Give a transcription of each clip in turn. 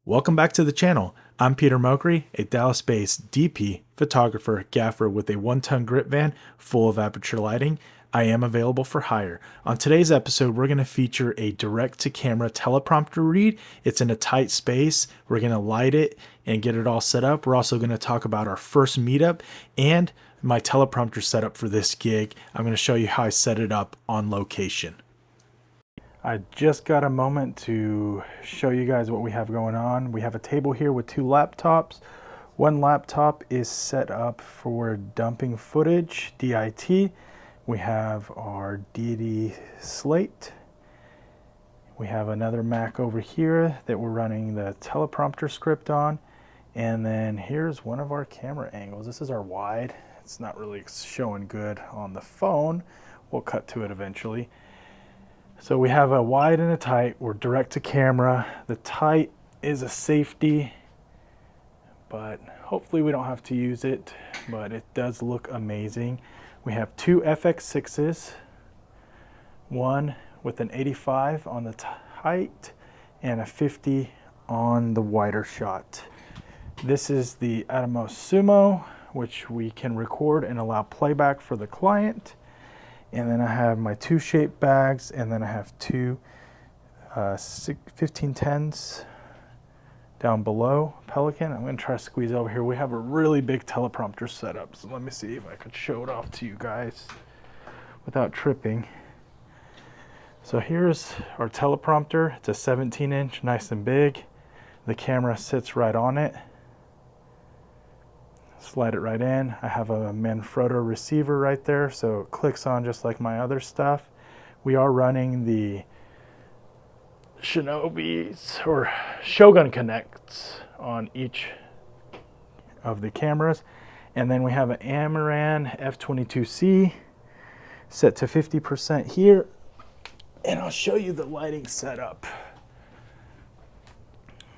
Welcome back to the channel. I'm Piotr Mokry, a Dallas-based DP, photographer, gaffer with a 1-ton grip van full of Aputure Lighting. I am available for hire. On today's episode, we're going to feature a direct-to-camera teleprompter read. It's in a tight space. We're going to light it and get it all set up. We're also going to talk about our first meetup and my teleprompter setup for this gig. I'm going to show you how I set it up on location. I just got a moment to show you guys what we have going on. We have a table here with 2 laptops. One laptop is set up for dumping footage, DIT. We have our deity slate. We have another Mac over here that we're running the teleprompter script on. And then here's one of our camera angles. This is our wide. It's not really showing good on the phone. We'll cut to it eventually. So we have a wide and a tight. We're direct to camera. The tight is a safety, but hopefully we don't have to use it, but it does look amazing. We have 2 FX6s, one with an 85 on the tight and a 50 on the wider shot. This is the Atomos Sumo, which we can record and allow playback for the client. And then I have my 2 shape bags, and then I have 2 1510s down below Pelican. I'm going to try to squeeze over here. We have a really big teleprompter setup, so let me see if I could show it off to you guys without tripping. So here's our teleprompter. It's a 17-inch, nice and big. The camera sits right on it. Slide it right in. I have a Manfrotto receiver right there, so it clicks on just like my other stuff. We are running the Shinobi's or Shogun Connects on each of the cameras. And then we have an Amaran F22C set to 50% here. And I'll show you the lighting setup.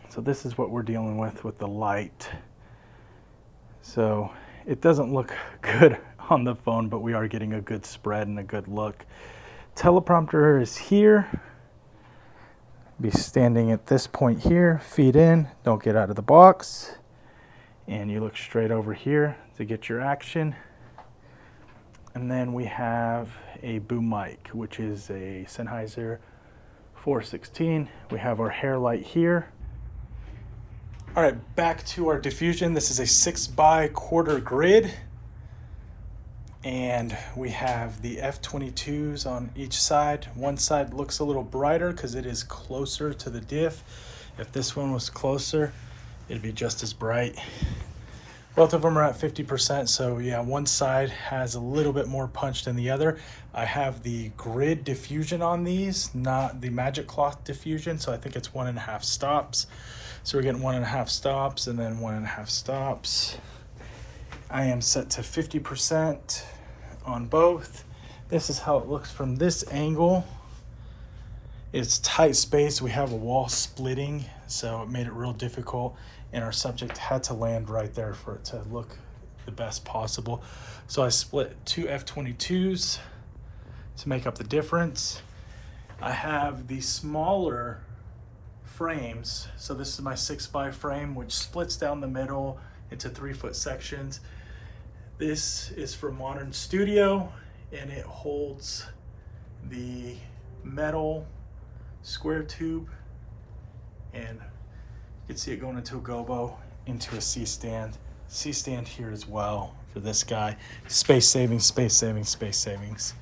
So this is what we're dealing with the light. So it doesn't look good on the phone, but we are getting a good spread and a good look. Teleprompter is here. Be standing at this point here, feet in, don't get out of the box. And you look straight over here to get your action. And then we have a boom mic, which is a Sennheiser 416. We have our hair light here. All right, back to our diffusion. This is a 6x1/4 grid. And we have the F22s on each side. One side looks a little brighter because it is closer to the diff. If this one was closer, it'd be just as bright. Both of them are at 50%, so yeah, one side has a little bit more punch than the other. I have the grid diffusion on these, not the magic cloth diffusion, so I think it's 1.5 stops. So we're getting 1.5 stops and then 1.5 stops. I am set to 50% on both. This is how it looks from this angle. It's tight space. We have a wall splitting, so it made it real difficult, and our subject had to land right there for it to look the best possible. So I split 2 F22s to make up the difference. I have the smaller frames. So this is my 6x frame, which splits down the middle into 3-foot sections. This is for Modern Studio, and it holds the metal square tube, and you can see it going into a gobo, into a C-stand. C-stand here as well for this guy. Space savings, space savings, space savings.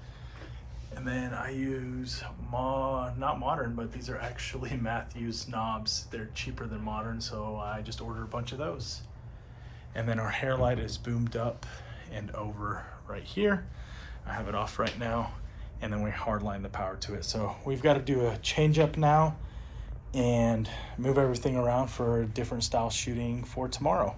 And then I use, not Modern, but these are actually Matthews knobs. They're cheaper than Modern, so I just ordered a bunch of those. And then our hair light is boomed up and over right here. I have it off right now, and then we hardline the power to it. So we've got to do a change up now and move everything around for a different style shooting for tomorrow.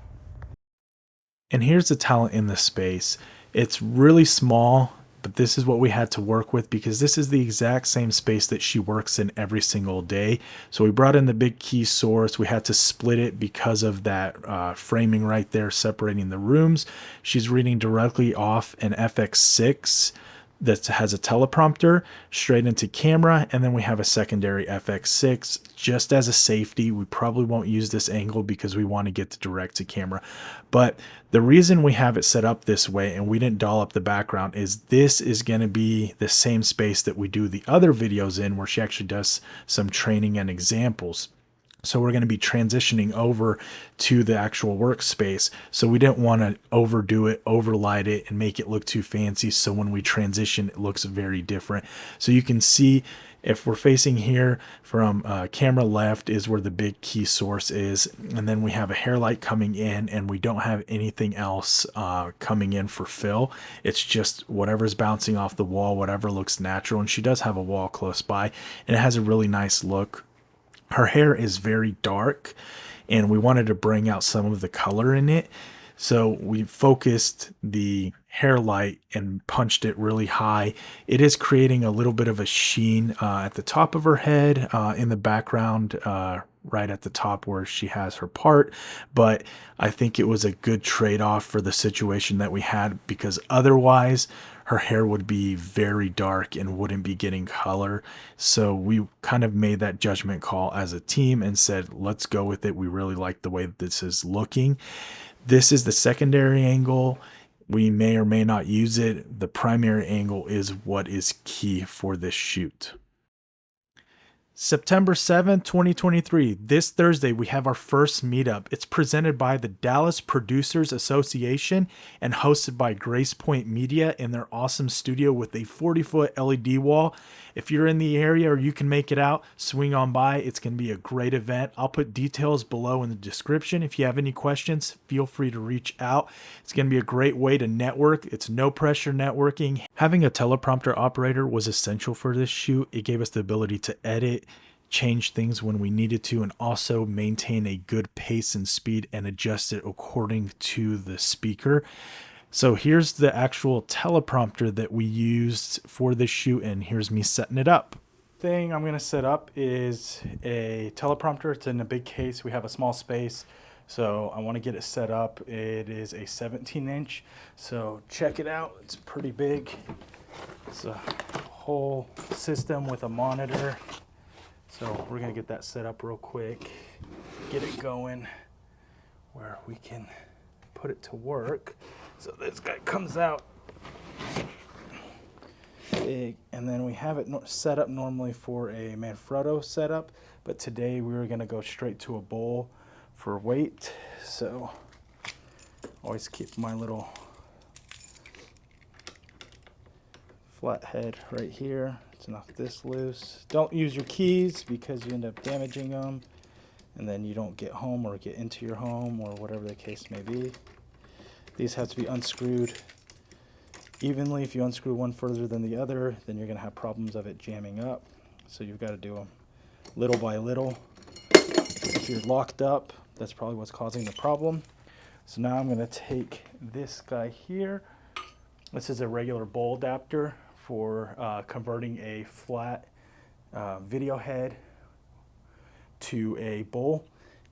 And here's the talent in the space. It's really small, but this is what we had to work with because this is the exact same space that she works in every single day. So we brought in the big key source. We had to split it because of that framing right there separating the rooms. She's reading directly off an FX6 that has a teleprompter straight into camera, and then we have a secondary FX6 just as a safety. We probably won't use this angle because we want to get the direct to camera, but the reason we have it set up this way and we didn't doll up the background is this is going to be the same space that we do the other videos in, where she actually does some training and examples. So we're going to be transitioning over to the actual workspace. So we didn't want to overdo it, overlight it, and make it look too fancy. So when we transition, it looks very different. So you can see if we're facing here from camera left is where the big key source is. And then we have a hair light coming in, and we don't have anything else coming in for fill. It's just whatever's bouncing off the wall, whatever looks natural. And she does have a wall close by, and it has a really nice look. Her hair is very dark, and we wanted to bring out some of the color in it. So we focused the hair light and punched it really high. It is creating a little bit of a sheen at the top of her head, in the background, right at the top where she has her part. But I think it was a good trade-off for the situation that we had, because otherwise her hair would be very dark and wouldn't be getting color. So we kind of made that judgment call as a team and said, let's go with it. We really like the way this is looking. This is the secondary angle. We may or may not use it. The primary angle is what is key for this shoot. September 7th, 2023. This Thursday, we have our first meetup. It's presented by the Dallas Producers Association and hosted by Gracepoint Media in their awesome studio with a 40-foot LED wall. If you're in the area or you can make it out, swing on by. It's going to be a great event. I'll put details below in the description. If you have any questions, feel free to reach out. It's going to be a great way to network. It's no pressure networking. Having a teleprompter operator was essential for this shoot. It gave us the ability to edit, change things when we needed to, and also maintain a good pace and speed and adjust it according to the speaker. So here's the actual teleprompter that we used for this shoot, and here's me setting it up. Thing I'm going to set up is a teleprompter. It's in a big case. We have a small space, so I want to get it set up. It is a 17-inch, so check it out. It's pretty big. It's a whole system with a monitor. So we're going to get that set up real quick, get it going where we can put it to work. So this guy comes out big, and then we have it set up normally for a Manfrotto setup, but today we were going to go straight to a bowl for weight. So always keep my little flat head right here to knock this loose. Don't use your keys because you end up damaging them, and then you don't get home or get into your home or whatever the case may be. These have to be unscrewed evenly. If you unscrew one further than the other, then you're going to have problems of it jamming up. So you've got to do them little by little. If you're locked up, that's probably what's causing the problem. So now I'm going to take this guy here. This is a regular bowl adapter for converting a flat video head to a bowl,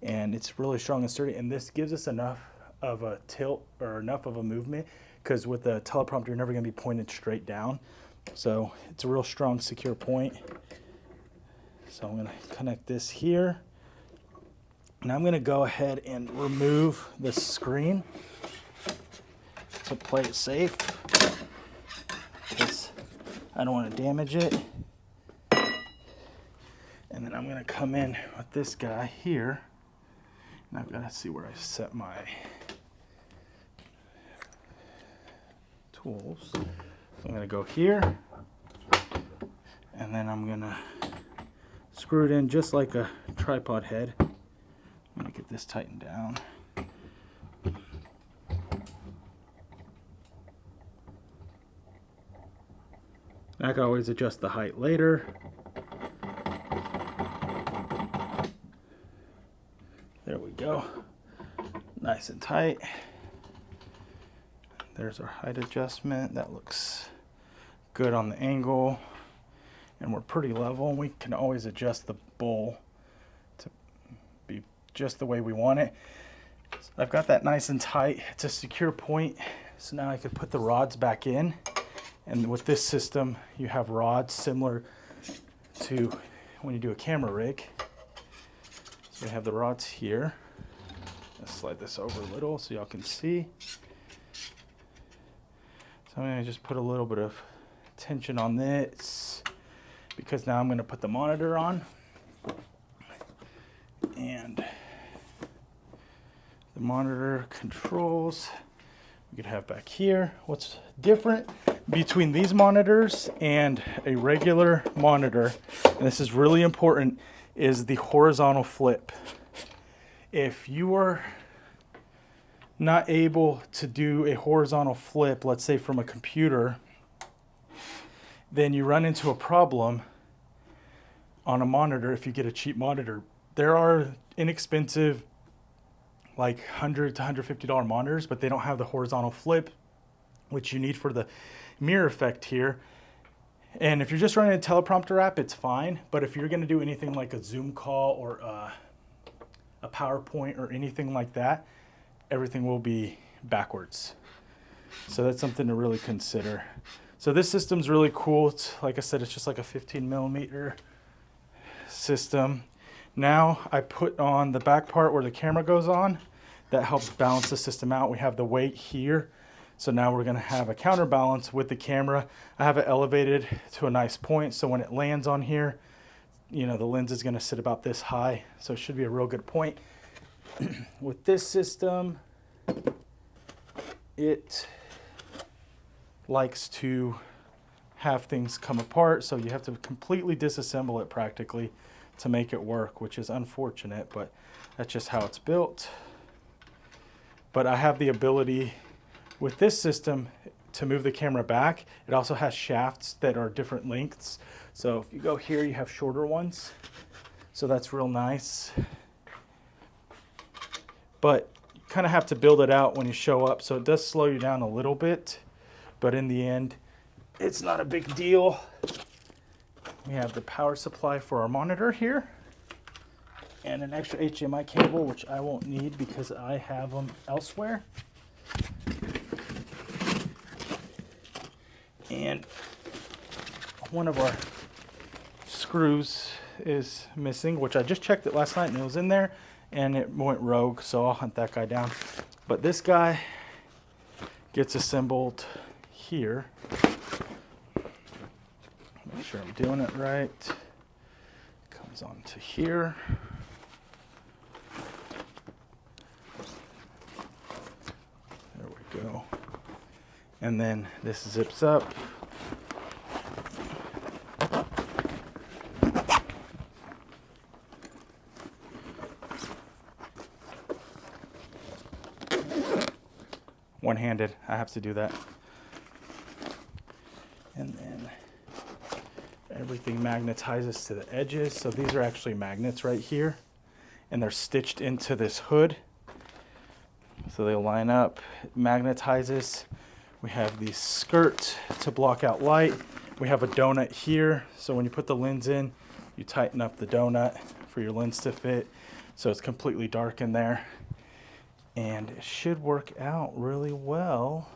and it's really strong and sturdy, and this gives us enough of a tilt or enough of a movement, because with the teleprompter you're never going to be pointed straight down. So it's a real strong, secure point. So I'm going to connect this here, and I'm going to go ahead and remove the screen to play it safe, because I don't want to damage it. And then I'm going to come in with this guy here, and I've got to see where I set my tools. So I'm going to go here, and then I'm going to screw it in just like a tripod head. I'm going to get this tightened down. I can always adjust the height later. There we go. Nice and tight. There's our height adjustment. That looks good on the angle. And we're pretty level. We can always adjust the bowl to be just the way we want it. So I've got that nice and tight. It's a secure point. So now I could put the rods back in And with this system, you have rods similar to when you do a camera rig. So we have the rods here. Let's slide this over a little so y'all can see. So I'm gonna just put a little bit of tension on this because now I'm gonna put the monitor on. And the monitor controls we could have back here. What's different between these monitors and a regular monitor, and this is really important, is the horizontal flip. If you are not able to do a horizontal flip, let's say from a computer, then you run into a problem on a monitor if you get a cheap monitor. There are inexpensive, like $100 to $150 monitors, but they don't have the horizontal flip, which you need for the mirror effect here. And if you're just running a teleprompter app, it's fine. But if you're gonna do anything like a Zoom call or a PowerPoint or anything like that, everything will be backwards. So that's something to really consider. So this system's really cool. It's, like I said, it's just like a 15mm system. Now I put on the back part where the camera goes on. That helps balance the system out. We have the weight here. So now we're gonna have a counterbalance with the camera. I have it elevated to a nice point. So when it lands on here, you know, the lens is gonna sit about this high. So it should be a real good point. With this system, it likes to have things come apart. So you have to completely disassemble it practically to make it work, which is unfortunate, but that's just how it's built. But I have the ability with this system to move the camera back. It also has shafts that are different lengths. So if you go here, you have shorter ones. So that's real nice. But you kind of have to build it out when you show up. So it does slow you down a little bit, but in the end, it's not a big deal. We have the power supply for our monitor here and an extra HDMI cable, which I won't need because I have them elsewhere. And one of our screws is missing, which I just checked it last night and it was in there and it went rogue, so I'll hunt that guy down. But this guy gets assembled here. Make sure I'm doing it right. Comes onto here. There we go. And then this zips up. One-handed, I have to do that. And then everything magnetizes to the edges. So these are actually magnets right here, and they're stitched into this hood. So they line up, it magnetizes. We have the skirt to block out light. We have a donut here. So when you put the lens in, you tighten up the donut for your lens to fit. So it's completely dark in there. And it should work out really well.